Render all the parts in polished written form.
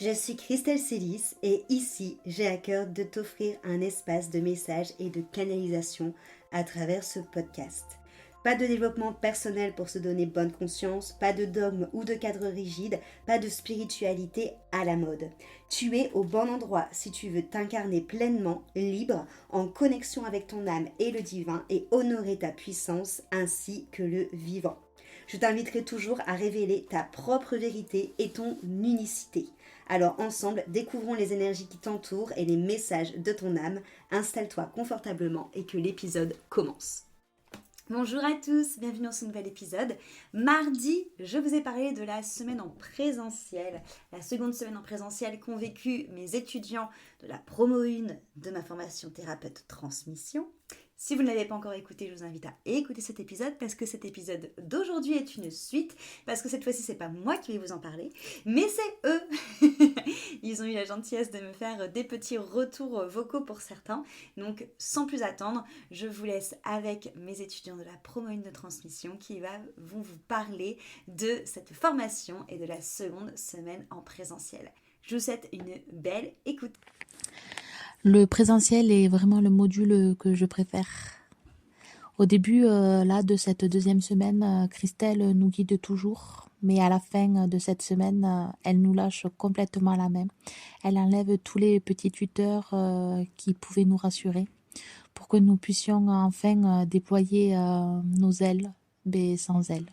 Je suis Christelle Célis et ici, j'ai à cœur de t'offrir un espace de messages et de canalisation à travers ce podcast. Pas de développement personnel pour se donner bonne conscience, pas de dogme ou de cadre rigide, pas de spiritualité à la mode. Tu es au bon endroit si tu veux t'incarner pleinement, libre, en connexion avec ton âme et le divin et honorer ta puissance ainsi que le vivant. Je t'inviterai toujours à révéler ta propre vérité et ton unicité. Alors ensemble, découvrons les énergies qui t'entourent et les messages de ton âme. Installe-toi confortablement et que l'épisode commence. Bonjour à tous, bienvenue dans ce nouvel épisode. Mardi, je vous ai parlé de la semaine en présentiel, la seconde semaine en présentiel qu'ont vécu mes étudiants de la promo 1 de ma formation thérapeute transmission. Si vous ne l'avez pas encore écouté, je vous invite à écouter cet épisode parce que cet épisode d'aujourd'hui est une suite, parce que cette fois-ci, c'est pas moi qui vais vous en parler, mais c'est eux. Ils ont eu la gentillesse de me faire des petits retours vocaux pour certains. Donc, sans plus attendre, je vous laisse avec mes étudiants de la promo 1 de transmission qui vont vous parler de cette formation et de la seconde semaine en présentiel. Je vous souhaite une belle écoute. Le présentiel est vraiment le module que je préfère. Au début de cette deuxième semaine, Christelle nous guide toujours, mais à la fin de cette semaine, elle nous lâche complètement la main. Elle enlève tous les petits tuteurs qui pouvaient nous rassurer pour que nous puissions enfin déployer nos ailes, mais sans elle.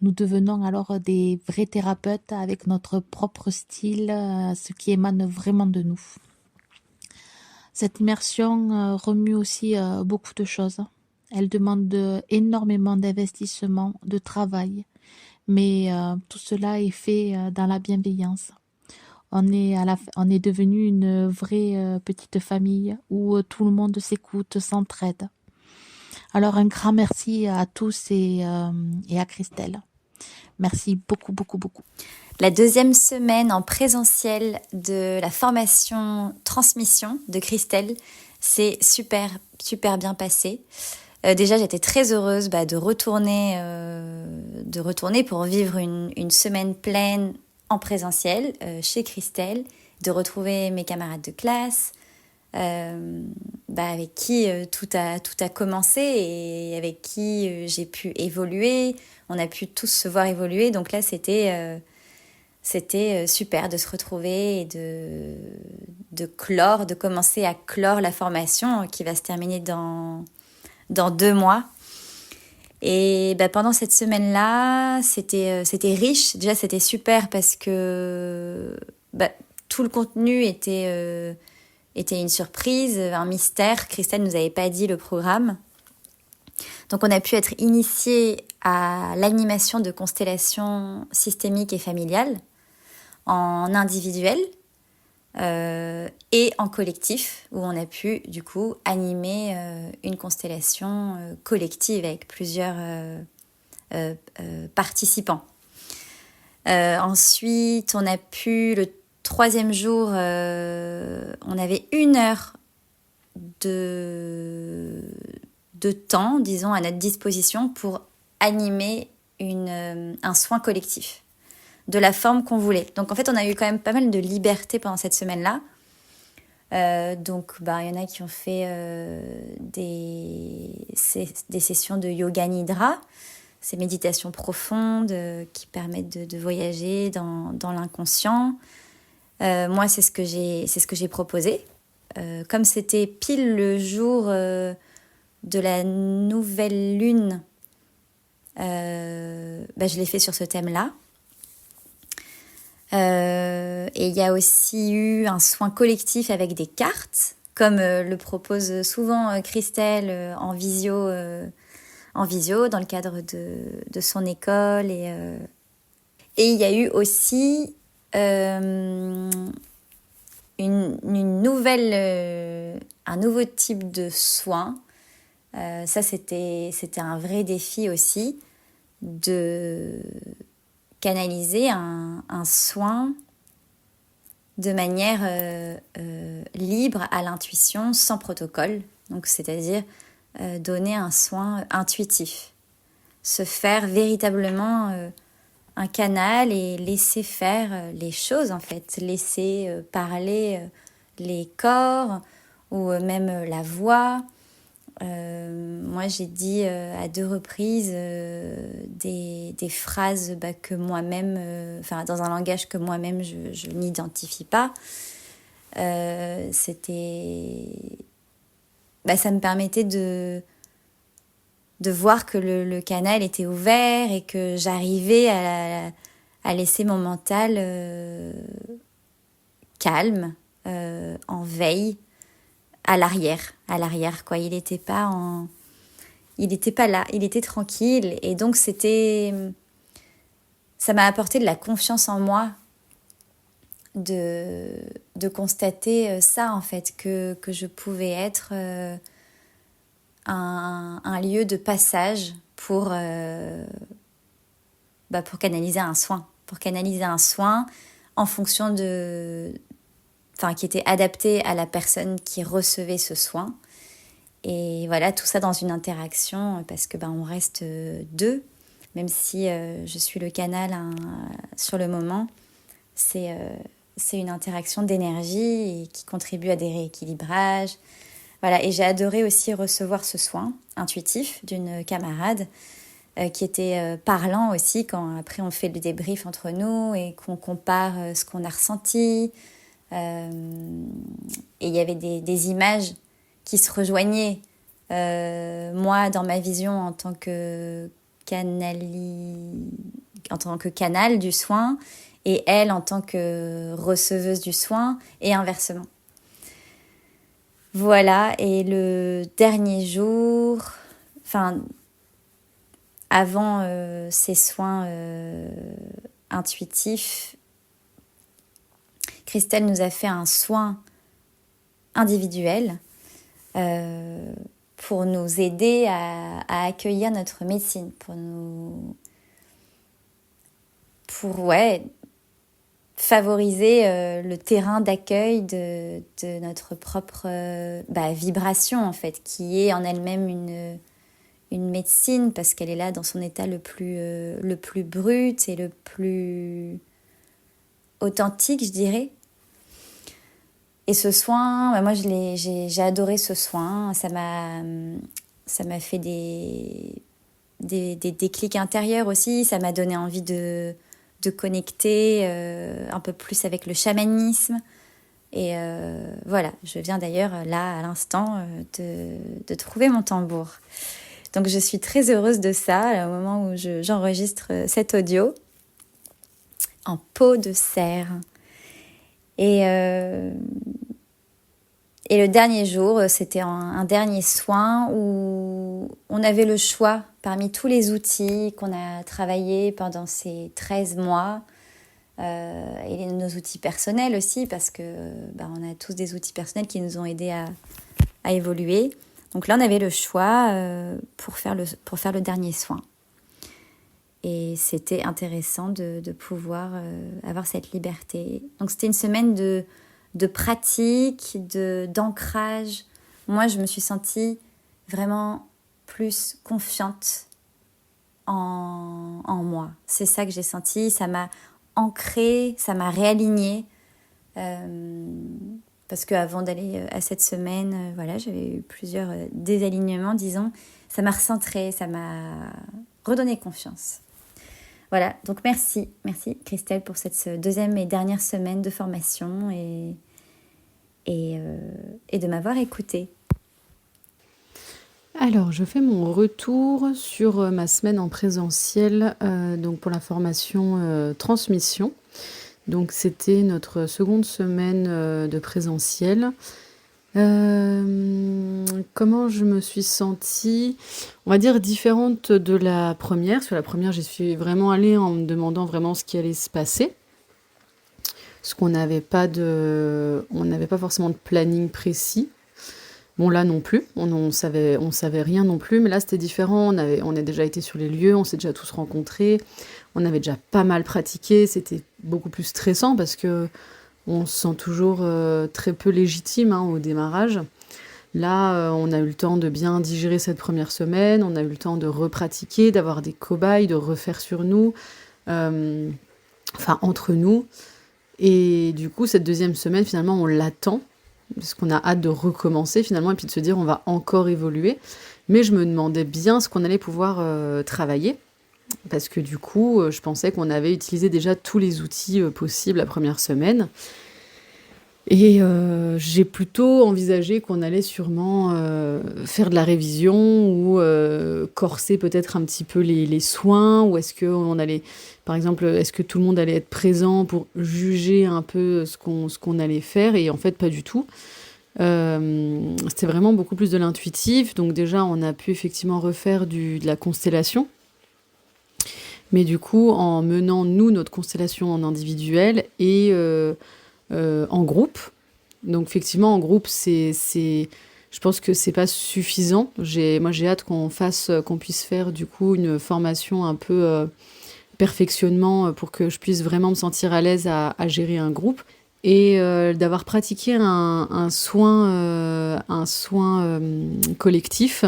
Nous devenons alors des vrais thérapeutes avec notre propre style, ce qui émane vraiment de nous. Cette immersion remue aussi beaucoup de choses. Elle demande énormément d'investissement, de travail, mais tout cela est fait dans la bienveillance. On est devenu une vraie petite famille où tout le monde s'écoute, s'entraide. Alors un grand merci à tous et à Christelle. Merci beaucoup, beaucoup, beaucoup. La deuxième semaine en présentiel de la formation transmission de Christelle s'est super bien passée. Déjà, j'étais très heureuse de retourner pour vivre une semaine pleine en présentiel chez Christelle, de retrouver mes camarades de classe, avec qui tout a commencé et avec qui j'ai pu évoluer. On a pu tous se voir évoluer, donc là c'était super de se retrouver et de commencer à clore la formation qui va se terminer dans 2 mois. Et pendant cette semaine-là, c'était riche. Déjà, c'était super parce que tout le contenu était une surprise, un mystère. Christelle nous avait pas dit le programme. Donc, on a pu être initiés à l'animation de constellations systémiques et familiales en individuel et en collectif, où on a pu du coup animer une constellation collective avec plusieurs participants. Ensuite, on a pu, le 3e jour, on avait 1 heure de temps, disons, à notre disposition pour animer un soin collectif de la forme qu'on voulait. Donc en fait, on a eu quand même pas mal de liberté pendant cette semaine-là. Donc il y en a qui ont fait des sessions de yoga nidra, ces méditations profondes qui permettent de voyager dans l'inconscient. Moi, c'est ce que j'ai proposé. Comme c'était pile le jour de la nouvelle lune, je l'ai fait sur ce thème-là. Et il y a aussi eu un soin collectif avec des cartes, comme le propose souvent Christelle en visio dans le cadre de son école. Et il y a eu aussi un nouveau type de soin. Ça, c'était un vrai défi aussi de canaliser un soin de manière libre à l'intuition, sans protocole. Donc, c'est-à-dire donner un soin intuitif. Se faire véritablement un canal et laisser faire les choses en fait, laisser parler les corps ou même la voix. Moi j'ai dit à 2 reprises des phrases que moi-même, dans un langage que moi-même je n'identifie pas. Ça me permettait de voir que le canal était ouvert et que j'arrivais à laisser mon mental calme, en veille, à l'arrière quoi. Il n'était pas là, il était tranquille et donc ça m'a apporté de la confiance en moi de constater ça en fait, que je pouvais être un lieu de passage pour canaliser un soin. Pour canaliser un soin en fonction qui était adapté à la personne qui recevait ce soin. Et voilà, tout ça dans une interaction parce que on reste 2, même si je suis le canal sur le moment. C'est une interaction d'énergie et qui contribue à des rééquilibrages. Voilà, et j'ai adoré aussi recevoir ce soin intuitif d'une camarade qui était parlant aussi quand après on fait le débrief entre nous et qu'on compare ce qu'on a ressenti. Et il y avait des images qui se rejoignaient. Moi, dans ma vision en tant que canal du soin et elle en tant que receveuse du soin et inversement. Voilà, et le dernier jour, avant ces soins intuitifs, Christelle nous a fait un soin individuel pour nous aider à accueillir notre médecine, pour favoriser le terrain d'accueil de notre propre vibration en fait, qui est en elle-même une médecine parce qu'elle est là dans son état le plus brut et le plus authentique, je dirais. Et ce soin, moi j'ai adoré ce soin, ça m'a fait des déclics intérieurs aussi, ça m'a donné envie de connecter un peu plus avec le chamanisme. Et voilà, je viens d'ailleurs là à l'instant de trouver mon tambour. Donc je suis très heureuse de ça au moment où j'enregistre cet audio en peau de cerf. Et le dernier jour, c'était un dernier soin où on avait le choix parmi tous les outils qu'on a travaillés pendant ces 13 mois et nos outils personnels aussi parce que on a tous des outils personnels qui nous ont aidés à évoluer. Donc là, on avait le choix pour faire le dernier soin. Et c'était intéressant de pouvoir avoir cette liberté. Donc c'était une semaine de pratique, d'ancrage. Moi, je me suis sentie vraiment plus confiante en moi. C'est ça que j'ai senti. Ça m'a ancrée, ça m'a réalignée. Parce qu'avant d'aller à cette semaine, j'avais eu plusieurs désalignements, disons. Ça m'a recentrée, ça m'a redonné confiance. Voilà, donc merci Christelle pour cette deuxième et dernière semaine de formation et de m'avoir écoutée. Alors, je fais mon retour sur ma semaine en présentiel donc pour la formation transmission. Donc, c'était notre seconde semaine de présentiel. Comment je me suis sentie, on va dire, différente de la première. Sur la première, j'y suis vraiment allée en me demandant vraiment ce qui allait se passer. Parce qu'on n'avait pas forcément de planning précis. Bon, là non plus, on savait rien non plus, mais là c'était différent. On a déjà été sur les lieux, on s'est déjà tous rencontrés, on avait déjà pas mal pratiqué. C'était beaucoup plus stressant parce que on se sent toujours très peu légitime au démarrage. Là, on a eu le temps de bien digérer cette première semaine, on a eu le temps de repratiquer, d'avoir des cobayes, de refaire sur nous, enfin entre nous. Et du coup, cette deuxième semaine, finalement, on l'attend, parce qu'on a hâte de recommencer finalement, et puis de se dire on va encore évoluer. Mais je me demandais bien ce qu'on allait pouvoir travailler, parce que du coup, je pensais qu'on avait utilisé déjà tous les outils possibles la première semaine. Et j'ai plutôt envisagé qu'on allait sûrement faire de la révision ou corser peut-être un petit peu les soins, ou est-ce qu'on allait, par exemple, est-ce que tout le monde allait être présent pour juger un peu ce qu'on allait faire, et en fait pas du tout. C'était vraiment beaucoup plus de l'intuitif, donc déjà on a pu effectivement refaire de la constellation, mais du coup en menant nous notre constellation en individuel et en groupe. Donc effectivement, en groupe, je pense que c'est pas suffisant. Moi, j'ai hâte qu'on puisse faire du coup une formation un peu perfectionnement pour que je puisse vraiment me sentir à l'aise à gérer un groupe, et d'avoir pratiqué un soin collectif.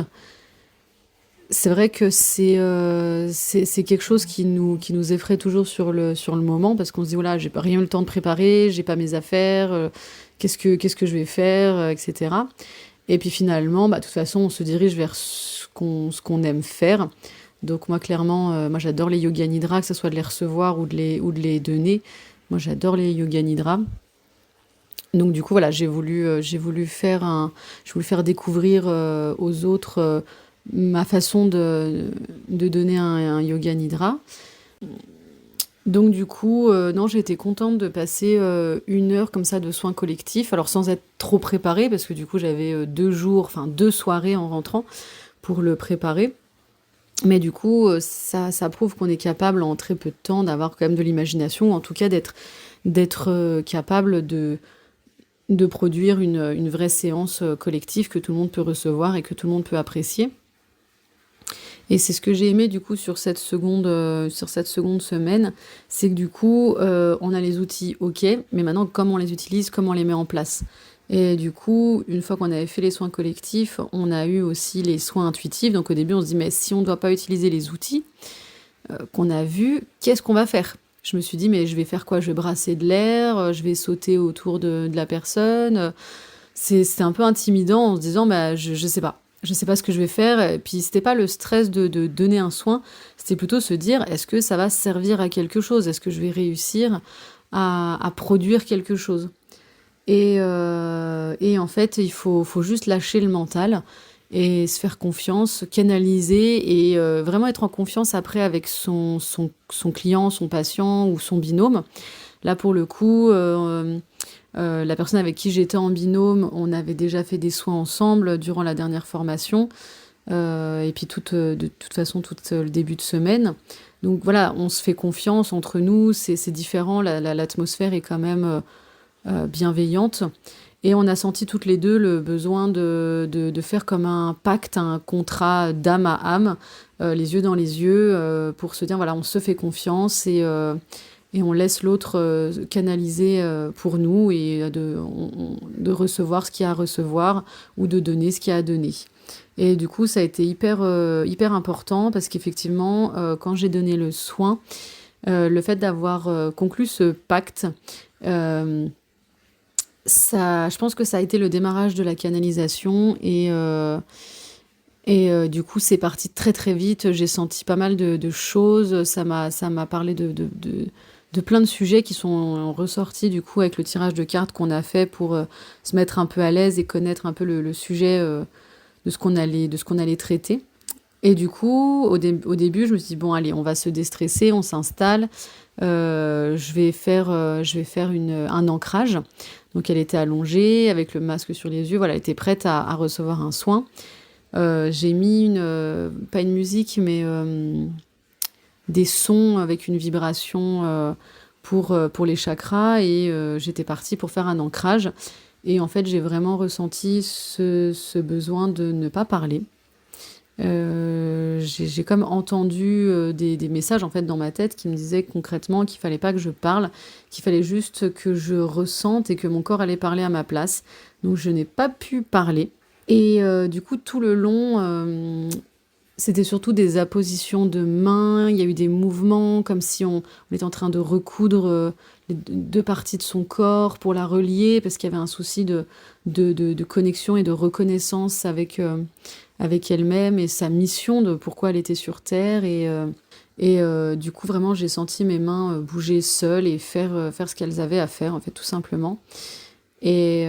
C'est vrai que c'est quelque chose qui nous effraie toujours sur le moment, parce qu'on se dit, voilà, j'ai pas rien eu le temps de préparer, j'ai pas mes affaires, qu'est-ce que je vais faire, etc. Et puis finalement, de toute façon, on se dirige vers ce qu'on aime faire. Donc moi, clairement, moi j'adore les yoga nidra, que ce soit de les recevoir ou de les donner. Moi, j'adore les yoga nidra. Donc du coup, voilà, j'ai voulu faire découvrir aux autres ma façon de donner un yoga nidra. Donc du coup, non, j'ai été contente de passer 1 heure comme ça de soins collectifs, alors sans être trop préparée, parce que du coup j'avais 2 soirées en rentrant pour le préparer. Mais du coup, ça prouve qu'on est capable en très peu de temps d'avoir quand même de l'imagination, ou en tout cas d'être capable de produire une vraie séance collective que tout le monde peut recevoir et que tout le monde peut apprécier. Et c'est ce que j'ai aimé du coup sur cette seconde semaine, c'est que du coup, on a les outils, ok, mais maintenant comment on les utilise, comment on les met en place. Et du coup, une fois qu'on avait fait les soins collectifs, on a eu aussi les soins intuitifs. Donc au début, on se dit, mais si on ne doit pas utiliser les outils qu'on a vus, qu'est-ce qu'on va faire ? Je me suis dit, mais je vais faire quoi ? Je vais brasser de l'air, je vais sauter autour de la personne. C'est un peu intimidant en se disant, je sais pas. Je sais pas ce que je vais faire. Et puis c'était pas le stress de donner un soin, c'était plutôt se dire, est-ce que ça va servir à quelque chose ? Est-ce que je vais réussir à produire quelque chose ? Et en fait, il faut juste lâcher le mental et se faire confiance, canaliser, et vraiment être en confiance après avec son client, son patient ou son binôme. Là, pour le coup, la personne avec qui j'étais en binôme, on avait déjà fait des soins ensemble durant la dernière formation, et puis de toute façon, tout le début de semaine. Donc voilà, on se fait confiance entre nous, c'est différent, l'atmosphère est quand même bienveillante. Et on a senti toutes les deux le besoin de faire comme un pacte, un contrat d'âme à âme, les yeux dans les yeux, pour se dire, voilà, on se fait confiance, et on laisse l'autre canaliser pour nous, et de recevoir ce qu'il y a à recevoir, ou de donner ce qu'il y a à donner. Et du coup, ça a été hyper important, parce qu'effectivement, quand j'ai donné le soin, le fait d'avoir conclu ce pacte, je pense que ça a été le démarrage de la canalisation, et du coup c'est parti très très vite. J'ai senti pas mal de choses, ça m'a parlé de plein de sujets qui sont ressortis du coup avec le tirage de cartes qu'on a fait pour se mettre un peu à l'aise et connaître un peu le sujet de ce qu'on allait traiter. Et du coup, au début, je me suis dit, bon, allez, on va se déstresser, on s'installe. Je vais faire un ancrage. Donc, elle était allongée, avec le masque sur les yeux. Voilà, elle était prête à recevoir un soin. J'ai mis pas une musique, mais des sons avec une vibration pour les chakras. Et j'étais partie pour faire un ancrage. Et en fait, j'ai vraiment ressenti ce besoin de ne pas parler. J'ai comme entendu des messages en fait dans ma tête qui me disaient concrètement qu'il fallait pas que je parle, qu'il fallait juste que je ressente et que mon corps allait parler à ma place. Donc je n'ai pas pu parler. Et du coup tout le long, C'était surtout des appositions de mains, il y a eu des mouvements comme si on était en train de recoudre les deux parties de son corps pour la relier, parce qu'il y avait un souci de connexion et de reconnaissance avec elle-même et sa mission de pourquoi elle était sur Terre. Du coup, vraiment, j'ai senti mes mains bouger seules et faire ce qu'elles avaient à faire, en fait, tout simplement. Et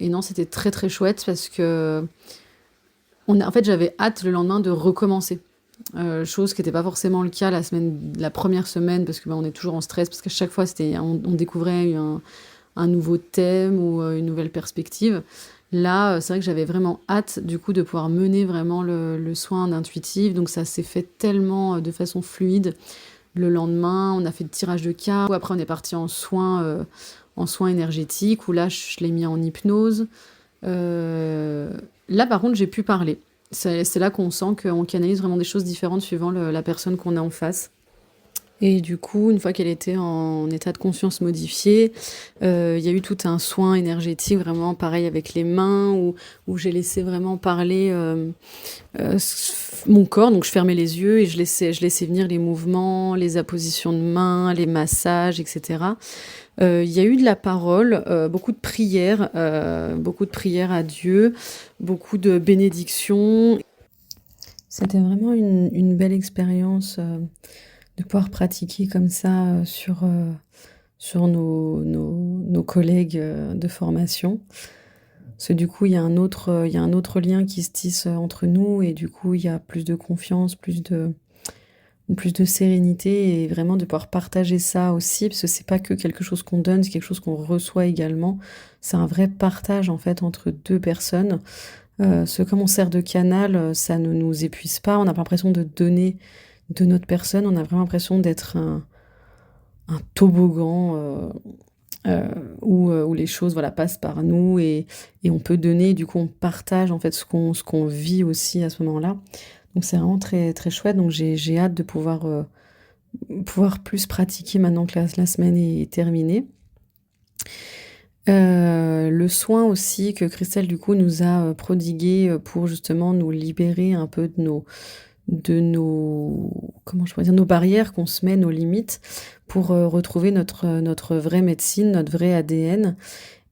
non, c'était très très chouette parce que en fait, j'avais hâte le lendemain de recommencer. Chose qui n'était pas forcément le cas la première semaine, parce que on est toujours en stress, parce qu'à chaque fois, on découvrait un nouveau thème ou une nouvelle perspective. Là, c'est vrai que j'avais vraiment hâte, du coup, de pouvoir mener vraiment le soin intuitif. Donc, ça s'est fait tellement de façon fluide. Le lendemain, on a fait le tirage de cartes. Après, on est parti en soins énergétiques, où là, je l'ai mis en hypnose. Là, par contre, j'ai pu parler. C'est là qu'on sent qu'on canalise vraiment des choses différentes suivant la personne qu'on a en face. Et du coup, une fois qu'elle était en état de conscience modifié, il y a eu tout un soin énergétique, vraiment pareil avec les mains, où j'ai laissé vraiment parler mon corps. Donc je fermais les yeux et je laissais venir les mouvements, les appositions de mains, les massages, etc. Il y a eu de la parole, beaucoup de prières à Dieu, beaucoup de bénédictions. C'était vraiment une belle expérience de pouvoir pratiquer comme ça sur nos collègues de formation. Parce que du coup, il y a un autre lien qui se tisse entre nous et du coup, il y a plus de confiance, plus de sérénité et vraiment de pouvoir partager ça aussi, parce que c'est pas que quelque chose qu'on donne, c'est quelque chose qu'on reçoit également. C'est un vrai partage en fait entre deux personnes. Comme on sert de canal, ça ne nous épuise pas, on n'a pas l'impression de donner de notre personne, on a vraiment l'impression d'être un toboggan où les choses passent par nous et on peut donner, du coup on partage en fait ce qu'on vit aussi à ce moment-là. Donc c'est vraiment très, très chouette, donc j'ai hâte de pouvoir plus pratiquer maintenant que la semaine est terminée. Le soin aussi que Christelle du coup nous a prodigué pour justement nous libérer un peu de nos comment je pourrais dire, nos barrières qu'on se met, nos limites, pour retrouver notre vraie médecine, notre vrai ADN.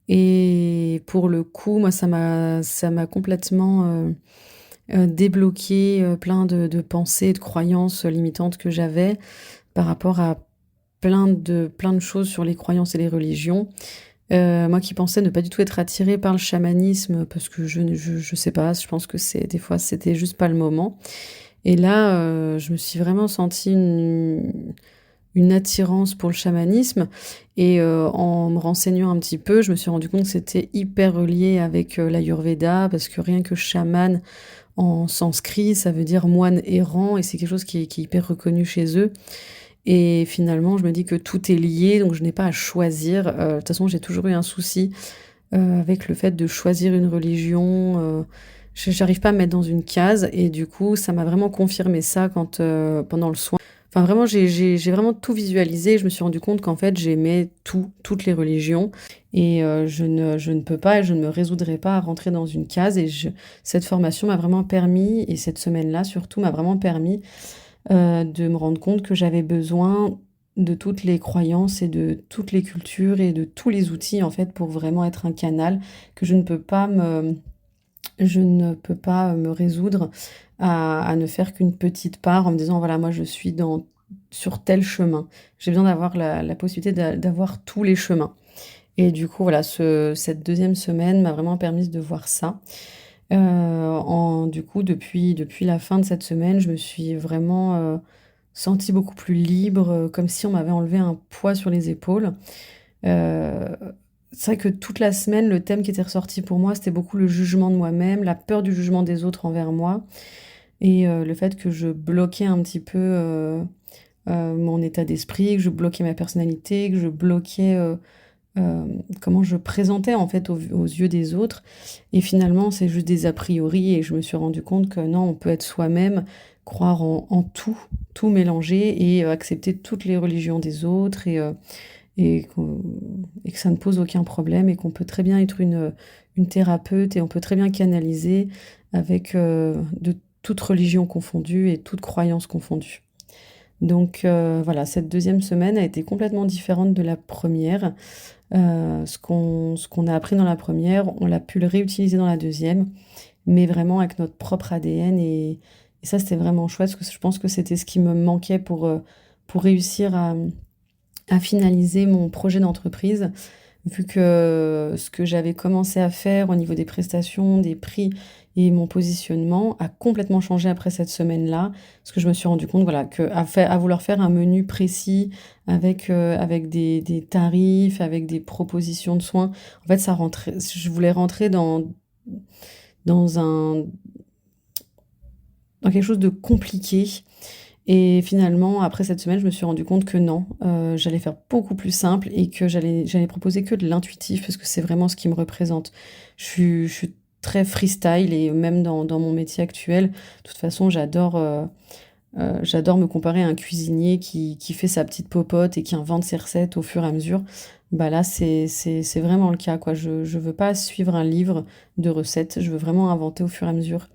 Et pour le coup, moi, ça m'a complètement débloqué plein de pensées, de croyances limitantes que j'avais par rapport à plein de choses sur les croyances et les religions. Moi qui pensais ne pas du tout être attirée par le chamanisme, parce que je sais pas, je pense que des fois c'était juste pas le moment. Et là, je me suis vraiment sentie une attirance pour le chamanisme. Et en me renseignant un petit peu, je me suis rendu compte que c'était hyper relié avec l'Ayurveda, parce que rien que chaman en sanskrit, ça veut dire moine errant, et c'est quelque chose qui est hyper reconnu chez eux. Et finalement, je me dis que tout est lié, donc je n'ai pas à choisir. De toute façon, j'ai toujours eu un souci avec le fait de choisir une religion. J'arrive pas à me mettre dans une case, et du coup, ça m'a vraiment confirmé ça pendant le soin. Enfin, vraiment, j'ai vraiment tout visualisé. Je me suis rendu compte qu'en fait, j'aimais toutes les religions, et je ne peux pas et je ne me résoudrai pas à rentrer dans une case. Et cette formation m'a vraiment permis, et cette semaine-là surtout, m'a vraiment permis de me rendre compte que j'avais besoin de toutes les croyances et de toutes les cultures et de tous les outils en fait pour vraiment être un canal, que je ne peux pas me résoudre à ne faire qu'une petite part en me disant voilà, moi je suis sur tel chemin. J'ai besoin d'avoir la possibilité d'avoir tous les chemins. Et du coup voilà, cette deuxième semaine m'a vraiment permis de voir ça. Du coup, depuis la fin de cette semaine, je me suis vraiment sentie beaucoup plus libre, comme si on m'avait enlevé un poids sur les épaules. Euh, c'est vrai que toute la semaine, le thème qui était ressorti pour moi, c'était beaucoup le jugement de moi-même, la peur du jugement des autres envers moi, et le fait que je bloquais un petit peu mon état d'esprit, que je bloquais ma personnalité, que je bloquais comment je présentais en fait aux yeux des autres. Et finalement, c'est juste des a priori, et je me suis rendu compte que non, on peut être soi-même, croire en tout mélanger, et accepter toutes les religions des autres, et que ça ne pose aucun problème, et qu'on peut très bien être une thérapeute, et on peut très bien canaliser avec toute religion confondue et toute croyance confondue. Donc voilà, cette deuxième semaine a été complètement différente de la première. Ce qu'on a appris dans la première, on l'a pu le réutiliser dans la deuxième, mais vraiment avec notre propre ADN. Et ça, c'était vraiment chouette, parce que je pense que c'était ce qui me manquait pour réussir à finaliser mon projet d'entreprise, vu que ce que j'avais commencé à faire au niveau des prestations, des prix et mon positionnement a complètement changé après cette semaine-là, parce que je me suis rendu compte, voilà, à vouloir faire un menu précis avec des tarifs, avec des propositions de soins, en fait, je voulais rentrer dans quelque chose de compliqué. Et finalement, après cette semaine, je me suis rendu compte que non, j'allais faire beaucoup plus simple et que j'allais proposer que de l'intuitif, parce que c'est vraiment ce qui me représente. Je suis très freestyle, et même dans mon métier actuel, de toute façon, j'adore me comparer à un cuisinier qui fait sa petite popote et qui invente ses recettes au fur et à mesure. Bah là, c'est vraiment le cas, quoi. Je veux pas suivre un livre de recettes, je veux vraiment inventer au fur et à mesure.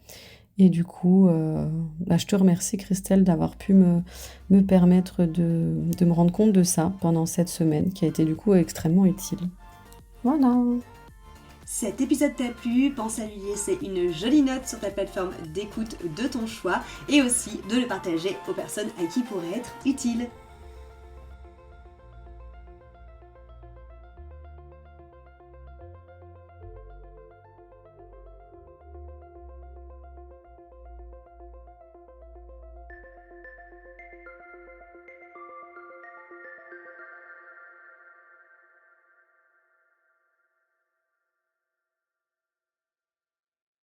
Et du coup, je te remercie, Christelle, d'avoir pu me permettre de me rendre compte de ça pendant cette semaine, qui a été du coup extrêmement utile. Voilà. Cet épisode t'a plu, pense à lui laisser une jolie note sur ta plateforme d'écoute de ton choix et aussi de le partager aux personnes à qui il pourrait être utile.